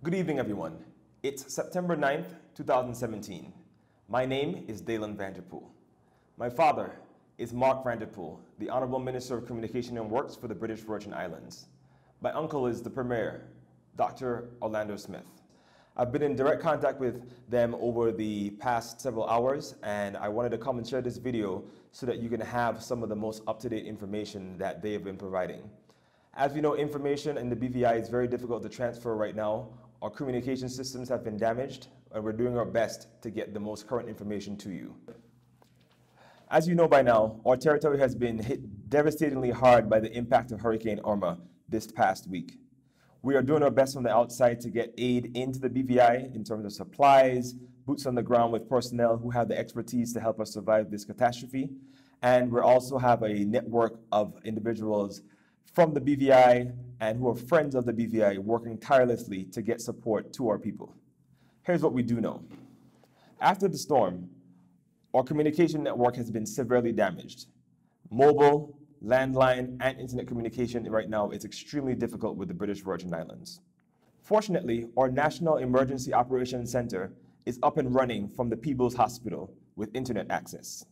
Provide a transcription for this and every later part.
Good evening, everyone. It's September 9th, 2017. My name is Dalan Vanterpool. My father is Mark Vanterpool, the Honorable Minister of Communication and Works for the British Virgin Islands. My uncle is the Premier, Dr. Orlando Smith. I've been in direct contact with them over the past several hours, and I wanted to come and share this video so that you can have some of the most up-to-date information that they have been providing. As we know, information in the BVI is very difficult to transfer right now. Our communication systems have been damaged, and we're doing our best to get the most current information to you. As you know by now, our territory has been hit devastatingly hard by the impact of Hurricane Irma this past week. We are doing our best from the outside to get aid into the BVI in terms of supplies, boots on the ground with personnel who have the expertise to help us survive this catastrophe. And we also have a network of individuals from the BVI and who are friends of the BVI working tirelessly to get support to our people. Here's what we do know. After the storm, our communication network has been severely damaged. Mobile, landline, and internet communication right now is extremely difficult with the British Virgin Islands. Fortunately, our National Emergency Operations Center is up and running from the People's Hospital with internet access.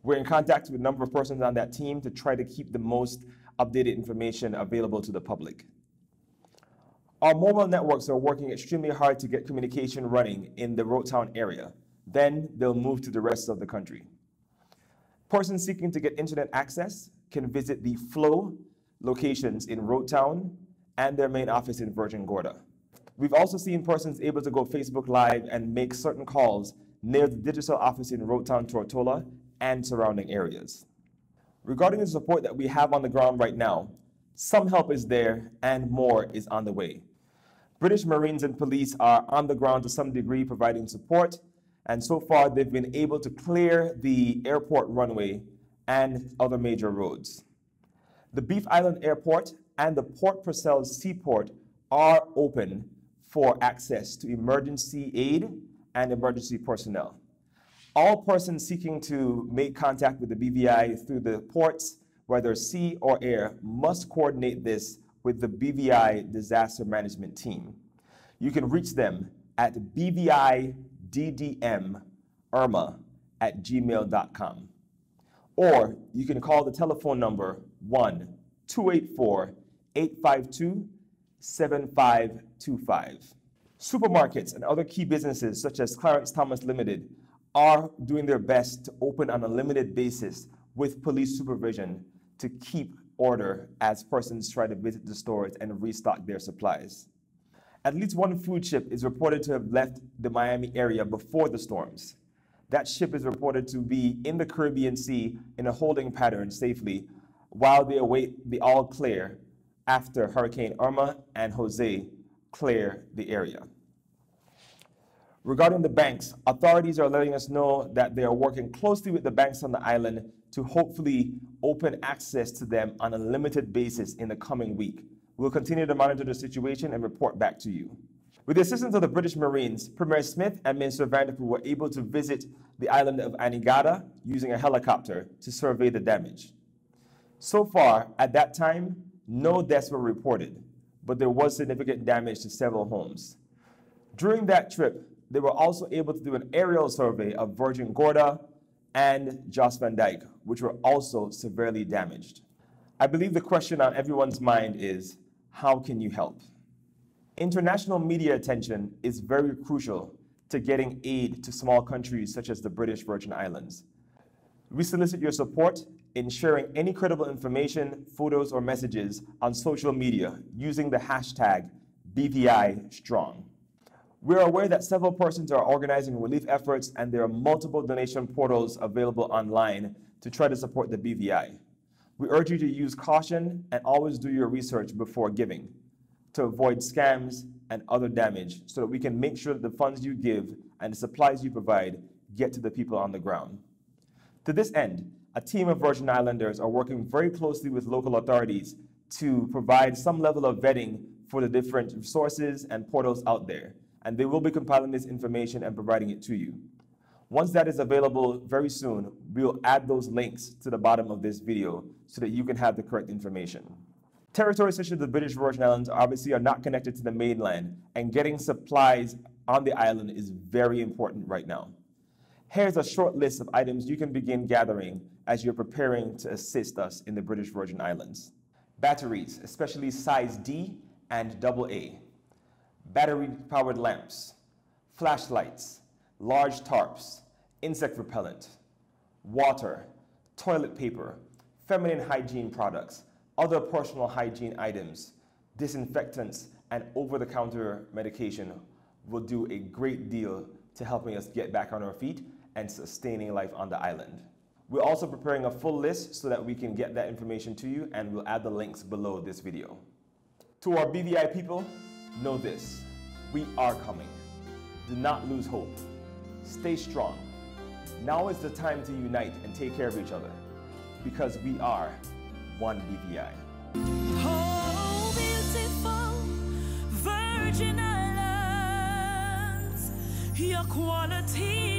We're in contact with a number of persons on that team to try to keep the most updated information available to the public. Our mobile networks are working extremely hard to get communication running in the Roadtown area. Then they'll move to the rest of the country. Persons seeking to get internet access can visit the Flow locations in Roadtown and their main office in Virgin Gorda. We've also seen persons able to go Facebook Live and make certain calls near the digital office in Roadtown, Tortola, and surrounding areas. Regarding the support that we have on the ground right now, some help is there and more is on the way. British Marines and police are on the ground to some degree providing support, and so far they've been able to clear the airport runway and other major roads. The Beef Island Airport and the Port Purcell Seaport are open for access to emergency aid and emergency personnel. All persons seeking to make contact with the BVI through the ports, whether sea or air, must coordinate this with the BVI disaster management team. You can reach them at bviddmirma@gmail.com. Or you can call the telephone number 1-284-852-7525. Supermarkets and other key businesses such as Clarence Thomas Limited are doing their best to open on a limited basis with police supervision to keep order as persons try to visit the stores and restock their supplies. At least one food ship is reported to have left the Miami area before the storms. That ship is reported to be in the Caribbean Sea in a holding pattern safely while they await the all clear after Hurricane Irma and Jose clear the area. Regarding the banks, authorities are letting us know that they are working closely with the banks on the island to hopefully open access to them on a limited basis in the coming week. We'll continue to monitor the situation and report back to you. With the assistance of the British Marines, Premier Smith and Minister Vanterpool were able to visit the island of Anegada using a helicopter to survey the damage. So far, at that time, no deaths were reported, but there was significant damage to several homes. During that trip, they were also able to do an aerial survey of Virgin Gorda and Jost Van Dyke, which were also severely damaged. I believe the question on everyone's mind is, how can you help? International media attention is very crucial to getting aid to small countries such as the British Virgin Islands. We solicit your support in sharing any credible information, photos, or messages on social media using the hashtag BVIStrong. We're aware that several persons are organizing relief efforts and there are multiple donation portals available online to try to support the BVI. We urge you to use caution and always do your research before giving to avoid scams and other damage so that we can make sure that the funds you give and the supplies you provide get to the people on the ground. To this end, a team of Virgin Islanders are working very closely with local authorities to provide some level of vetting for the different resources and portals out there. And they will be compiling this information and providing it to you. Once that is available very soon, we'll add those links to the bottom of this video so that you can have the correct information. Territories such as the British Virgin Islands obviously are not connected to the mainland, and getting supplies on the island is very important right now. Here's a short list of items you can begin gathering as you're preparing to assist us in the British Virgin Islands. Batteries, especially size D and AA. Battery-powered lamps, flashlights, large tarps, insect repellent, water, toilet paper, feminine hygiene products, other personal hygiene items, disinfectants, and over-the-counter medication will do a great deal to helping us get back on our feet and sustaining life on the island. We're also preparing a full list so that we can get that information to you, and we'll add the links below this video. To our BVI people, know this: we are coming. Do not lose hope. Stay strong. Now is the time to unite and take care of each other, because we are one BVI. Oh, beautiful Virgin Islands, your quality